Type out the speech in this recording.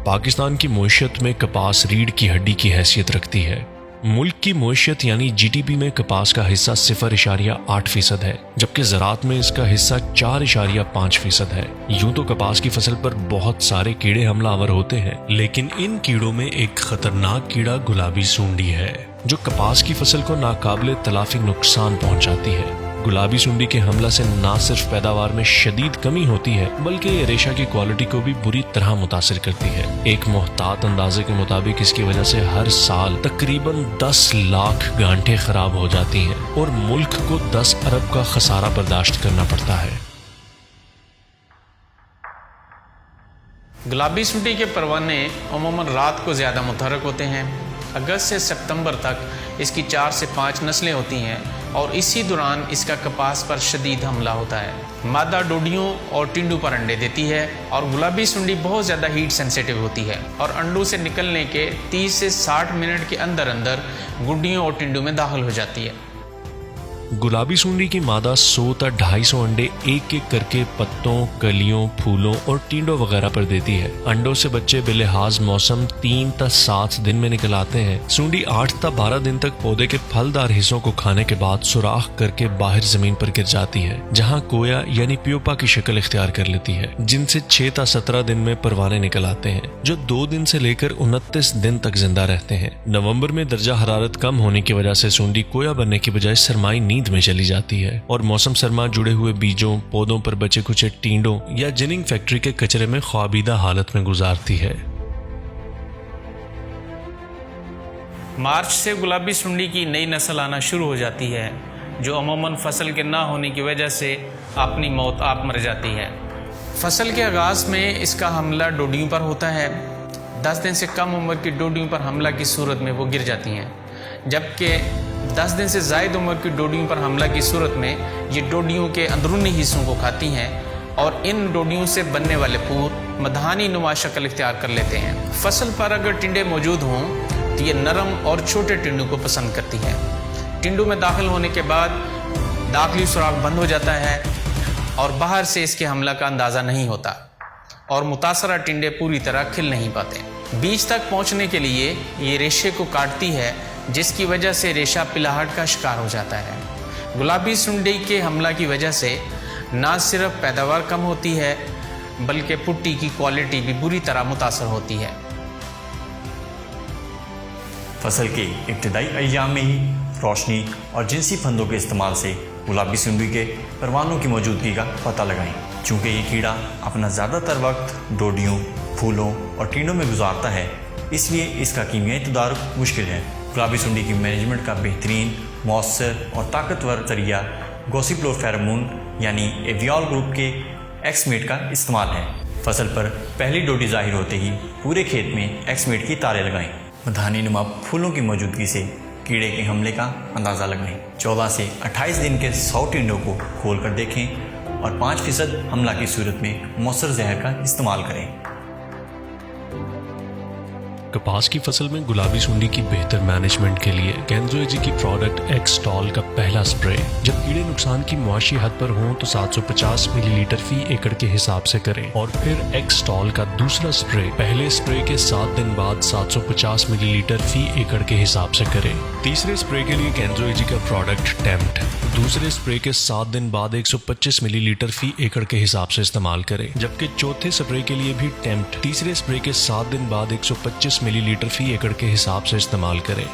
पाकिस्तान की मईशत में कपास रीढ़ की हड्डी की हैसियत रखती है। मुल्क की मईशत यानी जीडीपी में कपास का हिस्सा 0.8% है, जबकि ज़राअत में इसका हिस्सा 4.5% है। यूं तो कपास की फसल पर बहुत सारे कीड़े हमलावर होते हैं, लेकिन इन कीड़ों में एक खतरनाक कीड़ा गुलाबी सुंडी है, जो कपास की फसल को नाकाबिले तलाफी नुकसान पहुंचाती है। गुलाबी सुंडी के हमला से न सिर्फ पैदावार में शदीद कमी होती है, बल्कि ये रेशा की क्वालिटी को भी बुरी तरह मुतासिर करती है। एक मोहतात अंदाजे के मुताबिक इसकी वजह से हर साल तकरीबन 10 लाख गांठें खराब हो जाती हैं और मुल्क को 10 अरब का खसारा बर्दाश्त करना पड़ता है। गुलाबी सुंडी के परवाने अमूमन रात को ज़्यादा मुतहरक होते हैं। अगस्त से सितंबर तक इसकी 4 से 5 नस्लें होती हैं और इसी दौरान इसका कपास पर शदीद हमला होता है। मादा डोडियों और टिंडों पर अंडे देती है और गुलाबी सुंडी बहुत ज़्यादा हीट सेंसिटिव होती है और अंडों से निकलने के 30 से 60 मिनट के अंदर अंदर गुड्डियों और टिंडों में दाखिल हो जाती है। गुलाबी सुंडी की मादा 100 तक 250 अंडे एक एक करके पत्तों, कलियों, फूलों और टींडों वगैरह पर देती है। अंडों से बच्चे बेलिहाज मौसम 3 तक 7 दिन में निकल आते हैं। सुंडी 8 तक 12 दिन तक पौधे के फलदार हिस्सों को खाने के बाद सुराख करके बाहर जमीन पर गिर जाती है, जहां कोया यानी प्यूपा की शक्ल इख्तियार कर लेती है, जिनसे 6 तक 17 दिन में परवाने निकल आते हैं, जो 2 दिन से लेकर 29 दिन तक जिंदा रहते हैं। नवंबर में दर्जा हरारत कम होने की वजह से सुंडी कोया बनने की बजाय सरमाई नींद में चली जाती है और मौसम सरमा जुड़े हुए बीजों, पौधों पर बचे कुचे टींडों या जिनिंग फैक्ट्री के कचरे में ख्वाबीदा हालत में गुजारती है। मार्च से गुलाबी सुंडी की नई नस्ल आना शुरू हो जाती है, जो अमूमन फसल के ना होने की वजह से अपनी मौत आप मर जाती है। फसल के आगाज में इसका हमला डोडियों पर होता है। 10 दिन से कम उम्र की डोडियों पर हमला की सूरत में वो गिर जाती हैं, जबकि 10 दिन से ज़ायद उम्र की डोडियों पर हमला की सूरत में ये डोडियों के अंदरूनी हिस्सों को खाती हैं और इन डोडियों से बनने वाले पूर मधानी नुमा शक्ल इख्तियार कर लेते हैं। फसल पर अगर टिंडे मौजूद हों तो ये नरम और छोटे टिंडों को पसंद करती है। टिंडों में दाखिल होने के बाद दाखिली सुराख बंद हो जाता है और बाहर से इसके हमला का अंदाज़ा नहीं होता और मुतासरा टिंडे पूरी तरह खिल नहीं पाते। बीज तक पहुँचने के लिए ये रेशे को काटती है, जिसकी वजह से रेशा पिलाहट का शिकार हो जाता है। गुलाबी सुंडी के हमला की वजह से न सिर्फ पैदावार कम होती है, बल्कि पुट्टी की क्वालिटी भी बुरी तरह मुतासर होती है। फसल के इब्तदाई अय्याम में ही रोशनी और जिनसी फंदों के इस्तेमाल से गुलाबी सुंडी के परवानों की मौजूदगी का पता लगाएं। चूँकि ये कीड़ा अपना ज़्यादातर वक्त डोडियों, फूलों और टींडों में गुजारता है, इसलिए इसका कीमियाई तदारुक मुश्किल है। गुलाबी सुंडी की मैनेजमेंट का बेहतरीन, मौसर और ताकतवर जरिया गॉसिप्लोफेरोमोन यानी एवियोल ग्रुप के एक्समेट का इस्तेमाल है। फसल पर पहली डोडी जाहिर होते ही पूरे खेत में एक्समेट की तारें लगाएं। मधानी नुमा फूलों की मौजूदगी से कीड़े के हमले का अंदाज़ा लगाएं। 14 से 28 दिन के 100 टिंडों को खोल कर देखें और 5% हमला की सूरत में मौसर जहर का इस्तेमाल करें। कपास की फसल में गुलाबी सुंडी की बेहतर मैनेजमेंट के लिए केंद्रोएजी की प्रोडक्ट एक्सटॉल का पहला स्प्रे जब कीड़े नुकसान की मुआशी हद पर हों तो 750 मिलीलीटर फी एकड़ के हिसाब से करें और फिर एक्सटॉल का दूसरा स्प्रे पहले स्प्रे के 7 दिन बाद 750 मिलीलीटर फी एकड़ के हिसाब से करें। तीसरे स्प्रे के लिए केंद्रोएजी का प्रोडक्ट टेम्प्ट दूसरे स्प्रे के 7 दिन बाद 125 मिलीलीटर फी एकड़ के हिसाब से इस्तेमाल करें, जबकि चौथे स्प्रे के लिए भी टेम्प्ट तीसरे स्प्रे के 7 दिन बाद 125 मिलीलीटर फी एकड़ के हिसाब से इस्तेमाल करें।